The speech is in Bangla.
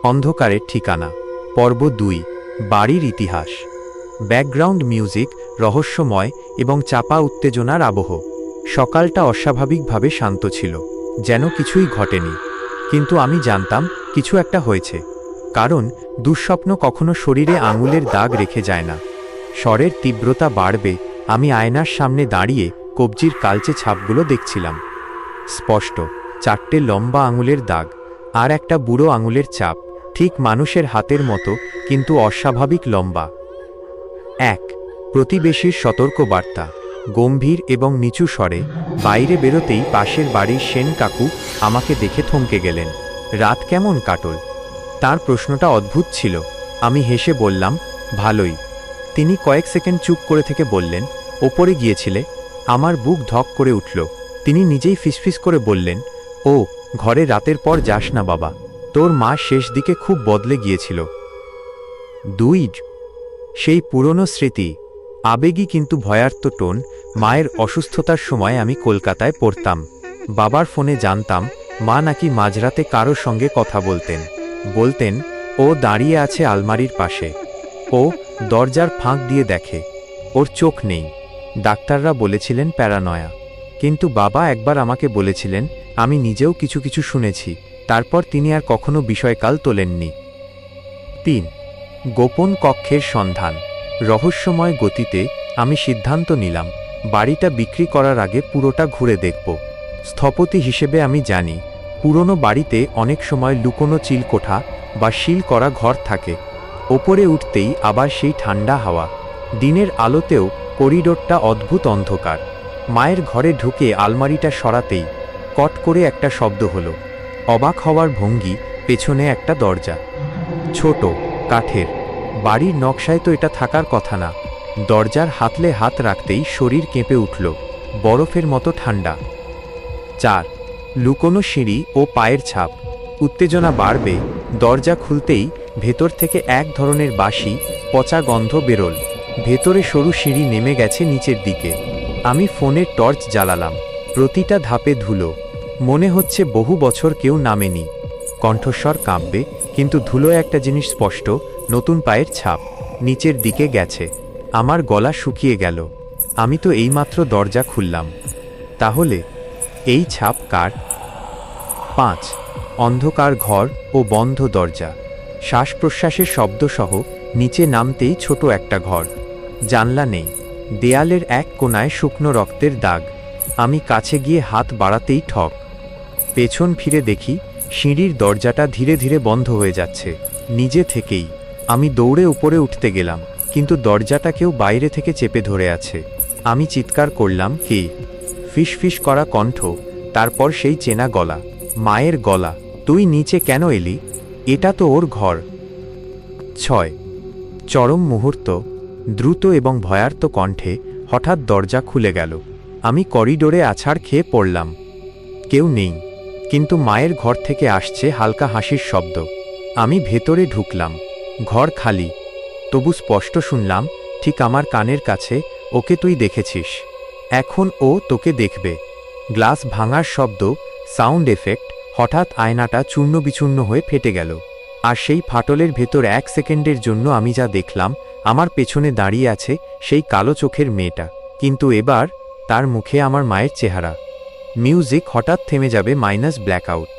অন্ধকারের ঠিকানা পর্ব ২ বাড়ির ইতিহাস। ব্যাকগ্রাউন্ড মিউজিক রহস্যময় এবং চাপা উত্তেজনার আবহ। সকালটা অস্বাভাবিকভাবে শান্ত ছিল, যেন কিছুই ঘটেনি। কিন্তু আমি জানতাম কিছু একটা হয়েছে, কারণ দুঃস্বপ্ন কখনো শরীরে আঙুলের দাগ রেখে যায় না। স্বরের তীব্রতা বাড়বে। আমি আয়নার সামনে দাঁড়িয়ে কবজির কালচে ছাপগুলো দেখছিলাম। স্পষ্ট 4টে লম্বা আঙুলের দাগ আর একটা বুড়ো আঙুলের চাপ, ঠিক মানুষের হাতের মতো, কিন্তু অস্বাভাবিক লম্বা। 1 প্রতিবেশীর সতর্ক বার্তা। গম্ভীর এবং নিচু স্বরে। বাইরে বেরোতেই পাশের বাড়ির সেন কাকু আমাকে দেখে থমকে গেলেন। রাত কেমন কাটল? তার প্রশ্নটা অদ্ভুত ছিল। আমি হেসে বললাম, ভালোই। তিনি কয়েক সেকেন্ড চুপ করে থেকে বললেন, ওপরে গিয়েছিলে? আমার বুক ধক করে উঠল। তিনি নিজেই ফিসফিস করে বললেন, ও ঘরে রাতের পর যাস না বাবা, তোর মা শেষ দিকে খুব বদলে গিয়েছিল। 2 সেই পুরনো স্মৃতি। আবেগী কিন্তু ভয়ার্ত টোন। মায়ের অসুস্থতার সময় আমি কলকাতায় পড়তাম। বাবার ফোনে জানতাম মা নাকি মাঝরাতে কারো সঙ্গে কথা বলতেন ও দাঁড়িয়ে আছে আলমারির পাশে, ও দরজার ফাঁক দিয়ে দেখে, ওর চোখ নেই। ডাক্তাররা বলেছিলেন প্যারানয়া, কিন্তু বাবা একবার আমাকে বলেছিলেন আমি নিজেও কিছু কিছু শুনেছি। তারপর তিনি আর কখনো বিষয়কাল তোলেননি। 3 গোপন কক্ষের সন্ধান। রহস্যময় গতিতে আমি সিদ্ধান্ত নিলাম বাড়িটা বিক্রি করার আগে পুরোটা ঘুরে দেখব। স্থপতি হিসেবে আমি জানি পুরনো বাড়িতে অনেক সময় লুকোনো চিলকোঠা বা শিল করা ঘর থাকে। ওপরে উঠতেই আবার সেই ঠান্ডা হাওয়া। দিনের আলোতেও করিডোরটা অদ্ভুত অন্ধকার। মায়ের ঘরে ঢুকে আলমারিটা সরাতেই কট করে একটা শব্দ হলো। অবাক হওয়ার ভঙ্গি। পেছনে একটা দরজা, ছোট, কাঠের। বাড়ির নকশায় তো এটা থাকার কথা না। দরজার হাতলে হাত রাখতেই শরীর কেঁপে উঠল, বরফের মতো ঠান্ডা। 4 লুকোনো সিঁড়ি ও পায়ের ছাপ। উত্তেজনা বাড়বে। দরজা খুলতেই ভেতর থেকে এক ধরনের বাসি, পচা গন্ধ বেরোল। ভেতরে সরু সিঁড়ি নেমে গেছে নিচের দিকে। আমি ফোনের টর্চ জ্বালালাম। প্রতিটা ধাপে ধুলো। মনে হচ্ছে বহু বছর কেউ নামেনি। কণ্ঠস্বর কাঁপবে, কিন্তু ধুলোয় একটা জিনিস স্পষ্ট, নতুন পায়ের ছাপ। নিচের দিকে গেছে। আমার গলা শুকিয়ে গেল। আমি তো এইমাত্র দরজা খুললাম। তাহলে এই ছাপ কার? 5 অন্ধকার ঘর ও বন্ধ দরজা। শ্বাস প্রশ্বাসের শব্দসহ নিচে নামতেই ছোট একটা ঘর। জানলা নেই। দেয়ালের এক কোণায় শুকনো রক্তের দাগ। আমি কাছে গিয়ে হাত বাড়াতেই ঠক। পেছন ফিরে দেখি সিঁড়ির দরজাটা ধীরে ধীরে বন্ধ হয়ে যাচ্ছে, নিজে থেকেই। আমি দৌড়ে উপরে উঠতে গেলাম, কিন্তু দরজাটা কেউ বাইরে থেকে চেপে ধরে আছে। আমি চিৎকার করলাম, কে? ফিসফিস করা কণ্ঠ, তারপর সেই চেনা গলা, মায়ের গলা। তুই নিচে কেন এলি? এটা তো ওর ঘর। 6 চরম মুহূর্ত। দ্রুত এবং ভয়ার্ত কণ্ঠে হঠাৎ দরজা খুলে গেল। আমি করিডোরে আছাড় খেয়ে পড়লাম। কেউ নেই, কিন্তু মায়ের ঘর থেকে আসছে হালকা হাসির শব্দ। আমি ভেতরে ঢুকলাম। ঘর খালি, তবু স্পষ্ট শুনলাম, ঠিক আমার কানের কাছে, ওকে তুই দেখেছিস, এখন ও তোকে দেখবে। গ্লাস ভাঙার শব্দ, সাউন্ড এফেক্ট। হঠাৎ আয়নাটা চূর্ণ বিচূর্ণ হয়ে ফেটে গেল। আর সেই ফাটলের ভেতর 1 সেকেন্ডের জন্য আমি যা দেখলাম, আমার পেছনে দাঁড়িয়ে আছে সেই কালো চোখের মেয়েটা, কিন্তু এবার তার মুখে আমার মায়ের চেহারা। মিউজিক হঠাৎ থেমে যাবে, মাইনাস ব্ল্যাকআউট।